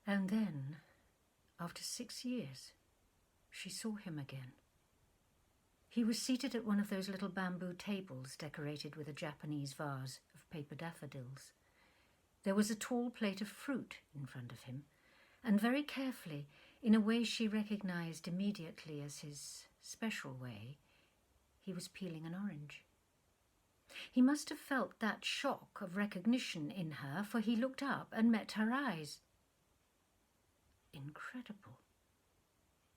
And then, after 6 years, she saw him again. He was seated at one of those little bamboo tables decorated with a Japanese vase of paper daffodils. There was a tall plate of fruit in front of him, and very carefully, in a way she recognized immediately as his special way, he was peeling an orange. He must have felt that shock of recognition in her, for he looked up and met her eyes. Incredible.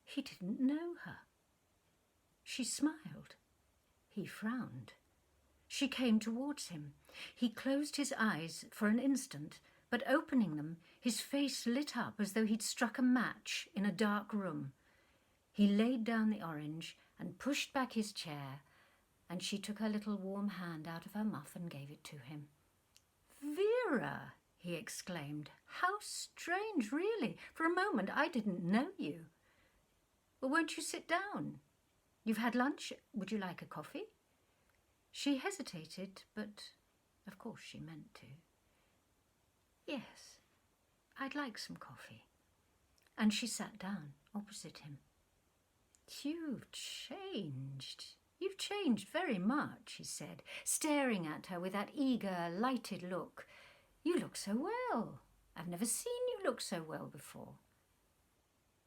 He didn't know her. She smiled. He frowned. She came towards him. He closed his eyes for an instant, but opening them, his face lit up as though he'd struck a match in a dark room. He laid down the orange and pushed back his chair, and she took her little warm hand out of her muff and gave it to him. "Vera!" he exclaimed. "How strange, really. For a moment I didn't know you. Well, won't you sit down? You've had lunch. Would you like a coffee?" She hesitated, but of course she meant to. "Yes, I'd like some coffee." And she sat down opposite him. "You've changed. You've changed very much," he said, staring at her with that eager, lighted look. "You look so well. I've never seen you look so well before."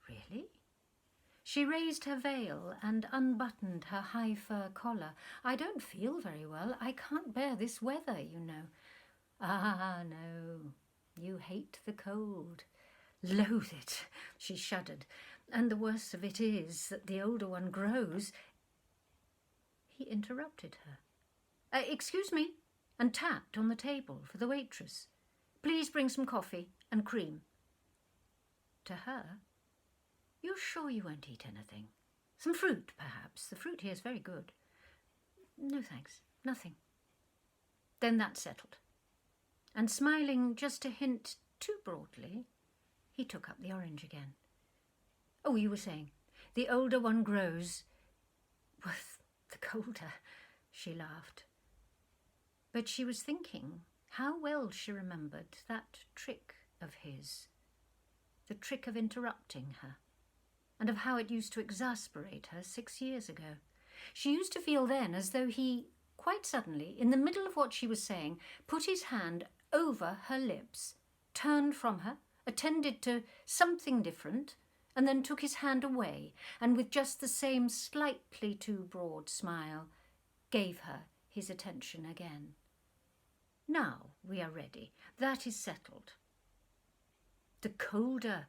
"Really?" She raised her veil and unbuttoned her high fur collar. "I don't feel very well. I can't bear this weather, you know." "Ah, no. You hate the cold." "Loathe it," she shuddered. "And the worst of it is that the older one grows." He interrupted her. "Excuse me," and tapped on the table for the waitress. "Please bring some coffee and cream." To her, "You're sure you won't eat anything? Some fruit, perhaps. The fruit here is very good." "No, thanks. Nothing." "Then that's settled." And smiling just a hint too broadly, he took up the orange again. "Oh, you were saying, the older one grows." "Well, the colder," she laughed. But she was thinking how well she remembered that trick of his, the trick of interrupting her, and of how it used to exasperate her 6 years ago. She used to feel then as though he, quite suddenly, in the middle of what she was saying, put his hand over her lips, turned from her, attended to something different, and then took his hand away, and with just the same slightly too broad smile, gave her his attention again. "Now we are ready. That is settled." "The colder,"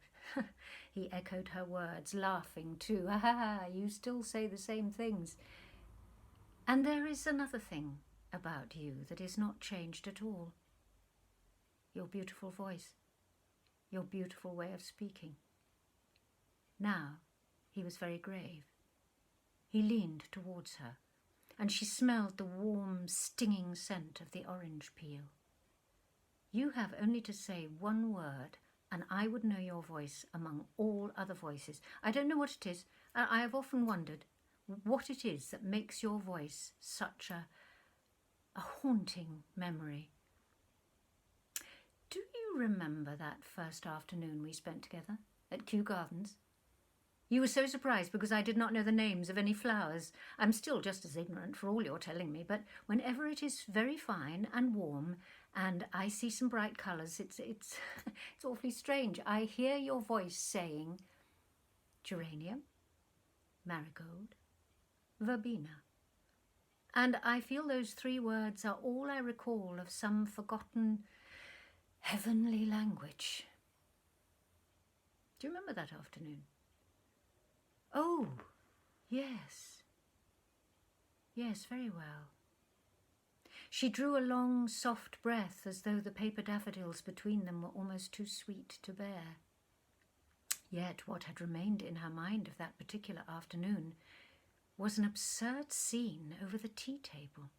he echoed her words, laughing too. "Ah, you still say the same things." "And there is another thing about you that is not changed at all. Your beautiful voice, your beautiful way of speaking." Now he was very grave. He leaned towards her, and she smelled the warm, stinging scent of the orange peel. "You have only to say one word, and I would know your voice among all other voices. I don't know what it is. I have often wondered what it is that makes your voice such a haunting memory. Do you remember that first afternoon we spent together at Kew Gardens? You were so surprised because I did not know the names of any flowers. I'm still just as ignorant for all you're telling me, but whenever it is very fine and warm and I see some bright colours, it's it's awfully strange. I hear your voice saying geranium, marigold, verbena. And I feel those 3 words are all I recall of some forgotten heavenly language. Do you remember that afternoon?" "Oh, yes. Yes, very well." She drew a long, soft breath as though the paper daffodils between them were almost too sweet to bear. Yet what had remained in her mind of that particular afternoon was an absurd scene over the tea table.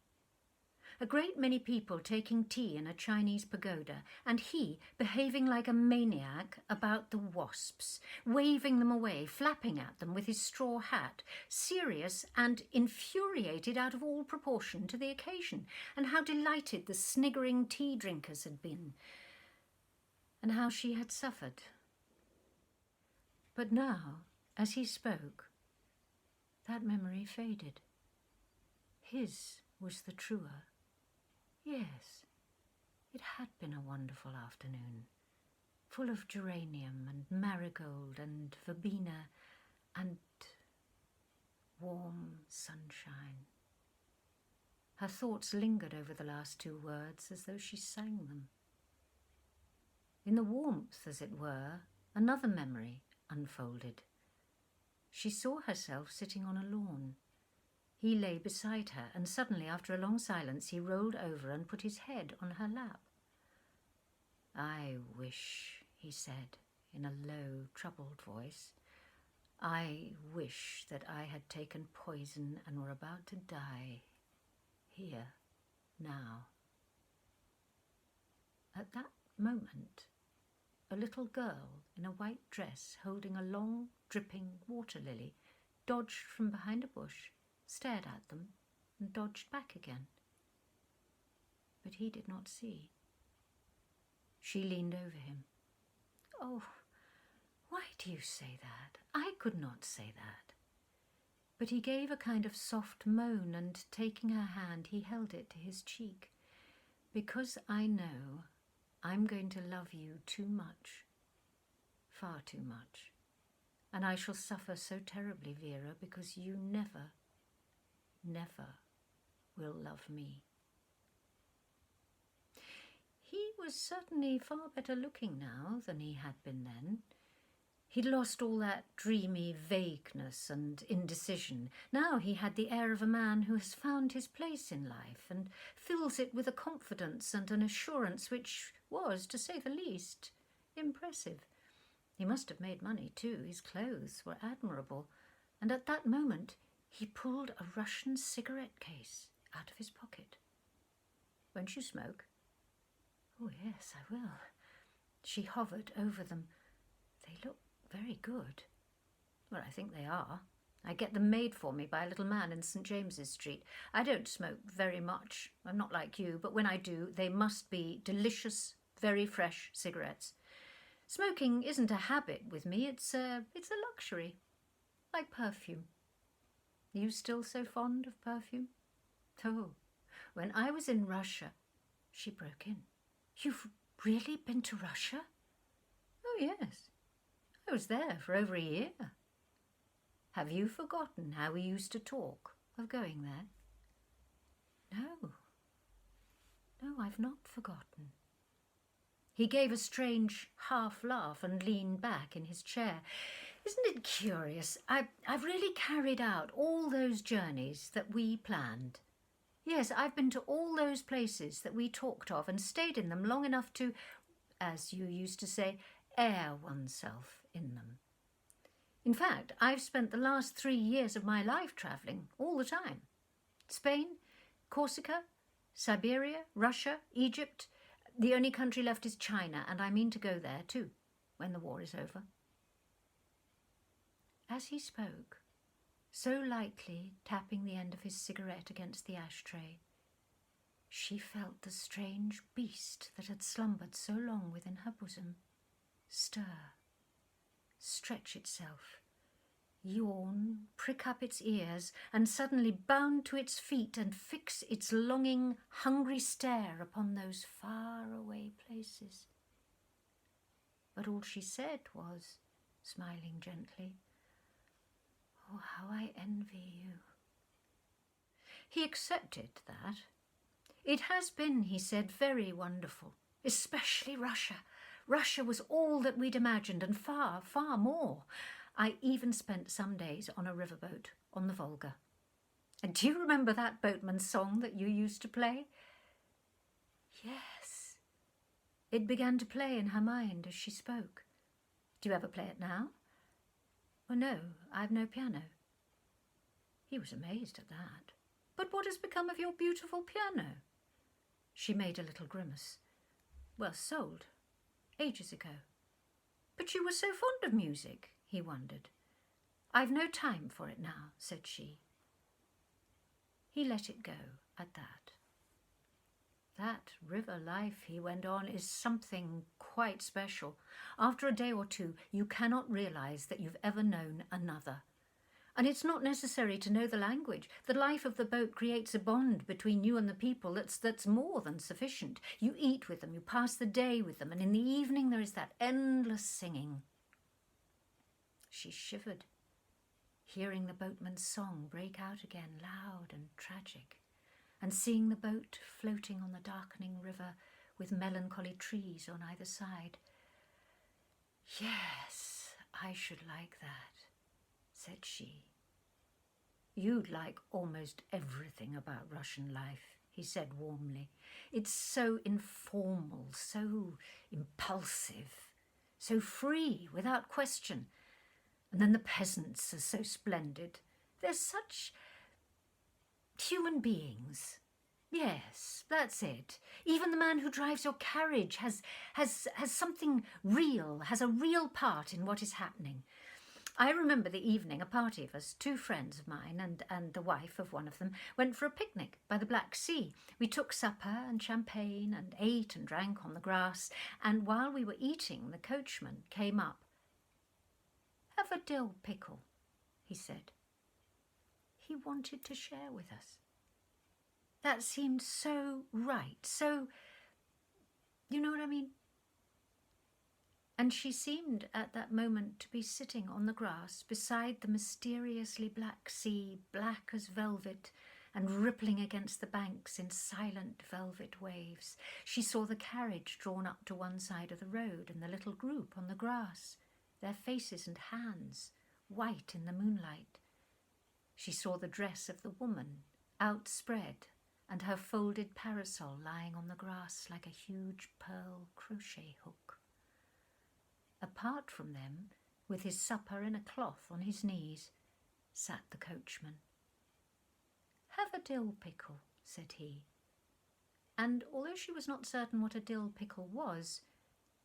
A great many people taking tea in a Chinese pagoda, and he behaving like a maniac about the wasps, waving them away, flapping at them with his straw hat, serious and infuriated out of all proportion to the occasion, and how delighted the sniggering tea drinkers had been, and how she had suffered But now, as he spoke, that memory faded. His was the truer. Yes, it had been a wonderful afternoon, full of geranium and marigold and verbena and warm sunshine. Her thoughts lingered over the last two words as though she sang them. In the warmth, as it were, another memory unfolded. She saw herself sitting on a lawn. He lay beside her, and suddenly, after a long silence, he rolled over and put his head on her lap. "I wish," he said in a low, troubled voice, "I wish that I had taken poison and were about to die. Here, now." At that moment, a little girl in a white dress holding a long, dripping water lily dodged from behind a bush, stared at them, and dodged back again. But he did not see. She leaned over him. "Oh, why do you say that? I could not say that." But he gave a kind of soft moan, and taking her hand, he held it to his cheek. "Because I know I'm going to love you too much, far too much. And I shall suffer so terribly, Vera, because you never, never will love me." He was certainly far better looking now than he had been then. He'd lost all that dreamy vagueness and indecision. Now he had the air of a man who has found his place in life and fills it with a confidence and an assurance which was, to say the least, impressive. He must have made money too. His clothes were admirable. And at that moment he pulled a Russian cigarette case out of his pocket. "Won't you smoke?" "Oh, yes, I will." She hovered over them. "They look very good." "Well, I think they are. I get them made for me by a little man in St. James's Street. I don't smoke very much. I'm not like you, but when I do, they must be delicious, very fresh cigarettes. Smoking isn't a habit with me. It's a luxury, like perfume. Are you still so fond of perfume?" "Oh, when I was in Russia..." She broke in. "You've really been to Russia?" "Oh, yes. I was there for over a year. Have you forgotten how we used to talk of going there?" No, I've not forgotten." He gave a strange half laugh and leaned back in his chair. "Isn't it curious? I've really carried out all those journeys that we planned. Yes, I've been to all those places that we talked of and stayed in them long enough to, as you used to say, air oneself in them. In fact, I've spent the last 3 years of my life travelling all the time. Spain, Corsica, Siberia, Russia, Egypt. The only country left is China, and I mean to go there too, when the war is over." As he spoke, so lightly tapping the end of his cigarette against the ashtray, she felt the strange beast that had slumbered so long within her bosom stir, stretch itself, yawn, prick up its ears, and suddenly bound to its feet and fix its longing, hungry stare upon those far-away places. But all she said was, smiling gently, "Oh, how I envy you." He accepted that. "It has been," he said, "very wonderful, especially Russia. Russia was all that we'd imagined and far, far more. I even spent some days on a riverboat on the Volga. And do you remember that boatman's song that you used to play?" Yes. It began to play in her mind as she spoke. "Do you ever play it now?" "Oh, no, I've no piano." He was amazed at that. "But what has become of your beautiful piano?" She made a little grimace. "Well, sold. Ages ago." "But you were so fond of music," he wondered. "I've no time for it now," said she. He let it go at that. That river life, he went on, is something quite special. After a day or two, you cannot realise that you've ever known another. And it's not necessary to know the language. The life of the boat creates a bond between you and the people that's more than sufficient. You eat with them, you pass the day with them, and in the evening there is that endless singing. She shivered, hearing the boatman's song break out again, loud and tragic, and seeing the boat floating on the darkening river with melancholy trees on either side. "Yes, I should like that," said she. "You'd like almost everything about Russian life," he said warmly. "It's so informal, so impulsive, so free, without question. And then the peasants are so splendid. They're such human beings. Yes, that's it. Even the man who drives your carriage has something real, has a real part in what is happening. I remember the evening a party of us, 2 friends of mine and the wife of one of them, went for a picnic by the Black Sea. We took supper and champagne and ate and drank on the grass, and while we were eating, the coachman came up. "Have a dill pickle," he said. He wanted to share with us. That seemed so right, so, you know what I mean? And she seemed at that moment to be sitting on the grass beside the mysteriously black sea, black as velvet, and rippling against the banks in silent velvet waves. She saw the carriage drawn up to one side of the road and the little group on the grass, their faces and hands white in the moonlight. She saw the dress of the woman outspread and her folded parasol lying on the grass like a huge pearl crochet hook. Apart from them, with his supper in a cloth on his knees, sat the coachman. "Have a dill pickle," said he. And although she was not certain what a dill pickle was,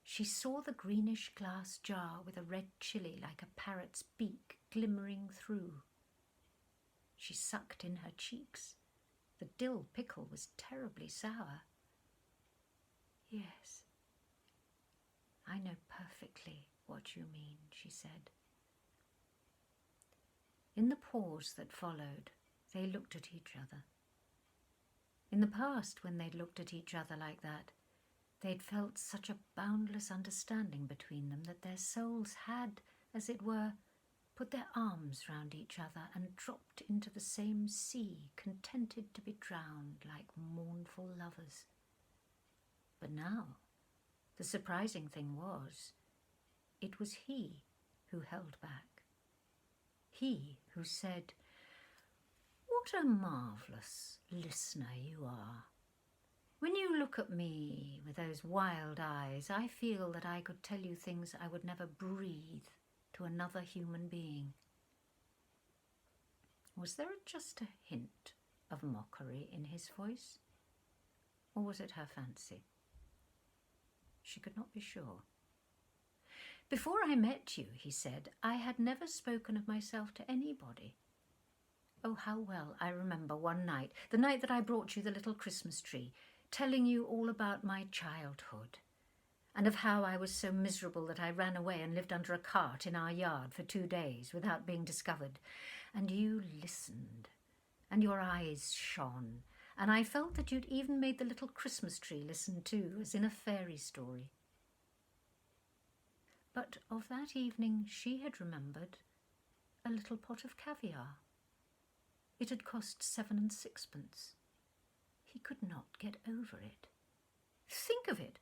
she saw the greenish glass jar with a red chilli like a parrot's beak glimmering through. She sucked in her cheeks. The dill pickle was terribly sour. "Yes, I know perfectly what you mean," she said. In the pause that followed, they looked at each other. In the past, when they'd looked at each other like that, they'd felt such a boundless understanding between them that their souls had, as it were, put their arms round each other and dropped into the same sea, contented to be drowned like mournful lovers. But now, the surprising thing was, it was he who held back. He who said, "What a marvellous listener you are. When you look at me with those wild eyes, I feel that I could tell you things I would never breathe to another human being." Was there just a hint of mockery in his voice? Or was it her fancy? She could not be sure. "Before I met you," he said, "I had never spoken of myself to anybody. Oh, how well I remember one night, the night that I brought you the little Christmas tree, telling you all about my childhood, and of how I was so miserable that I ran away and lived under a cart in our yard for 2 days without being discovered. And you listened, and your eyes shone, and I felt that you'd even made the little Christmas tree listen too, as in a fairy story." But of that evening she had remembered a little pot of caviar. It had cost 7 and 6pence. He could not get over it. Think of it!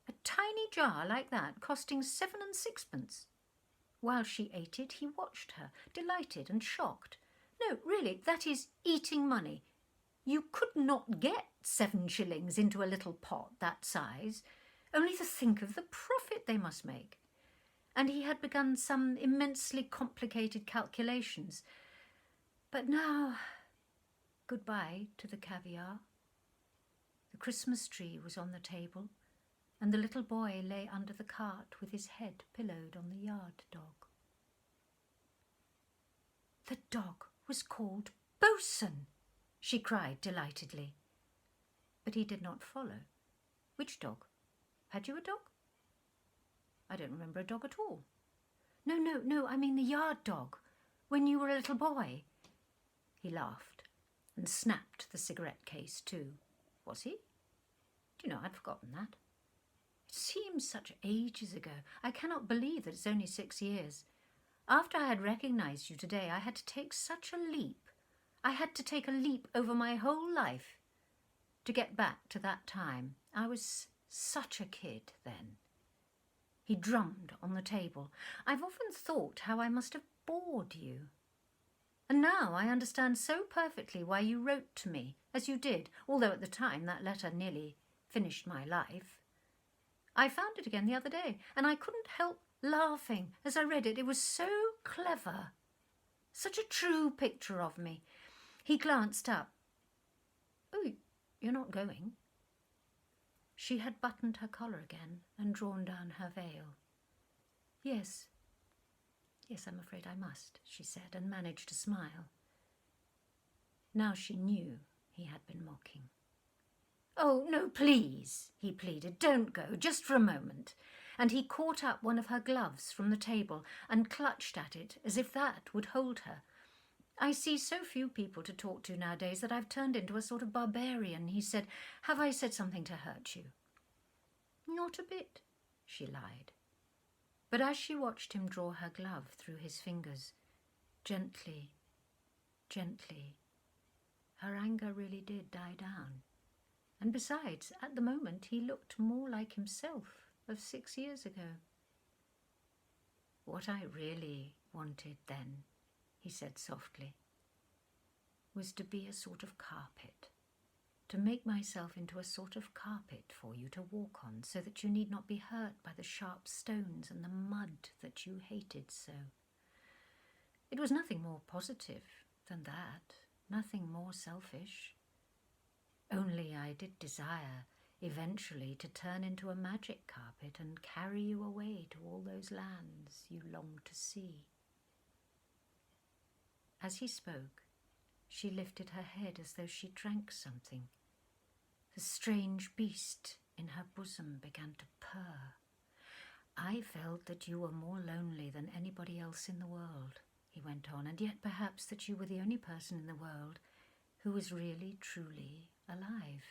A tiny jar like that costing 7 and 6pence. While she ate it, he watched her, delighted and shocked. No, really, that is eating money. You could not get 7 shillings into a little pot that size. Only to think of the profit they must make. And he had begun some immensely complicated calculations. But now, goodbye to the caviar. The Christmas tree was on the table, and the little boy lay under the cart with his head pillowed on the yard dog. The dog was called Bosun, she cried delightedly. But he did not follow. Which dog? Had you a dog? I don't remember a dog at all. No, I mean the yard dog, when you were a little boy. He laughed and snapped the cigarette case too. Was he? Do you know, I'd forgotten that. It seems such ages ago. I cannot believe that it's only 6 years. After I had recognised you today, I had to take such a leap. I had to take a leap over my whole life to get back to that time. I was such a kid then. He drummed on the table. I've often thought how I must have bored you. And now I understand so perfectly why you wrote to me, as you did, although at the time that letter nearly finished my life. I found it again the other day, and I couldn't help laughing as I read it. It was so clever. Such a true picture of me. He glanced up. Oh, you're not going? She had buttoned her collar again and drawn down her veil. Yes, I'm afraid I must, she said, and managed to smile. Now she knew he had been mocking. Oh, no, please, he pleaded. Don't go, just for a moment. And he caught up one of her gloves from the table and clutched at it as if that would hold her. I see so few people to talk to nowadays that I've turned into a sort of barbarian, he said. Have I said something to hurt you? Not a bit, she lied. But as she watched him draw her glove through his fingers, gently, her anger really did die down. And besides, at the moment he looked more like himself of 6 years ago. What I really wanted then, he said softly, was to be a sort of carpet, to make myself into a sort of carpet for you to walk on so that you need not be hurt by the sharp stones and the mud that you hated so. It was nothing more positive than that, nothing more selfish. Only I did desire eventually to turn into a magic carpet and carry you away to all those lands you longed to see. As he spoke, she lifted her head as though she drank something. The strange beast in her bosom began to purr. I felt that you were more lonely than anybody else in the world, he went on, and yet perhaps that you were the only person in the world who was really, truly alive.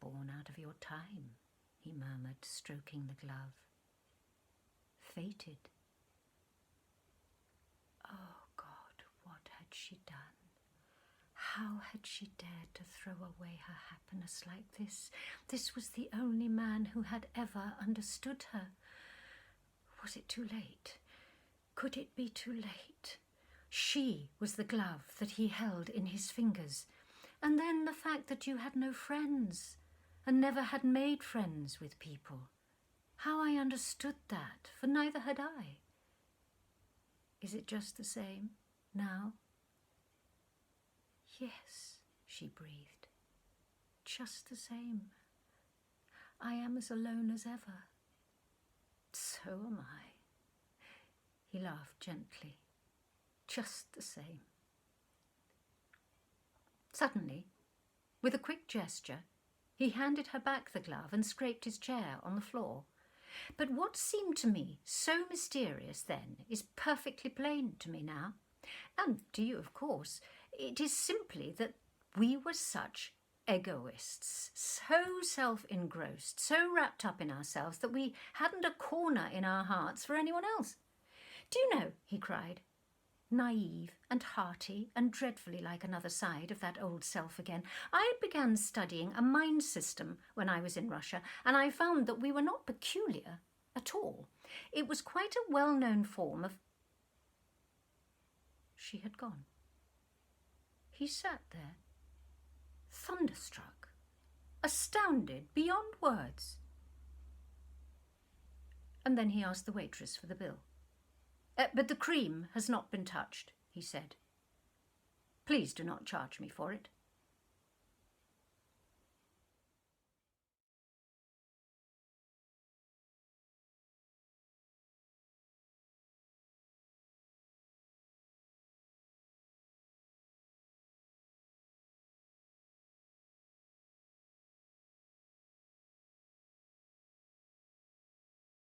Born out of your time, he murmured, stroking the glove. Fated. Oh, God, what had she done? How had she dared to throw away her happiness like this? This was the only man who had ever understood her. Was it too late? Could it be too late? She was the glove that he held in his fingers. And then the fact that you had no friends and never had made friends with people. How I understood that, for neither had I. Is it just the same now? Yes, she breathed. Just the same. I am as alone as ever. So am I. He laughed gently. Just the same. Suddenly, with a quick gesture, he handed her back the glove and scraped his chair on the floor. But what seemed to me so mysterious then is perfectly plain to me now. And to you, of course. It is simply that we were such egoists, so self-engrossed, so wrapped up in ourselves that we hadn't a corner in our hearts for anyone else. Do you know, he cried, naive and hearty and dreadfully like another side of that old self again, I began studying a mind system when I was in Russia, and I found that we were not peculiar at all. It was quite a well-known form of... She had gone. He sat there, thunderstruck, astounded beyond words. And then he asked the waitress for the bill. But the cream has not been touched, he said. Please do not charge me for it.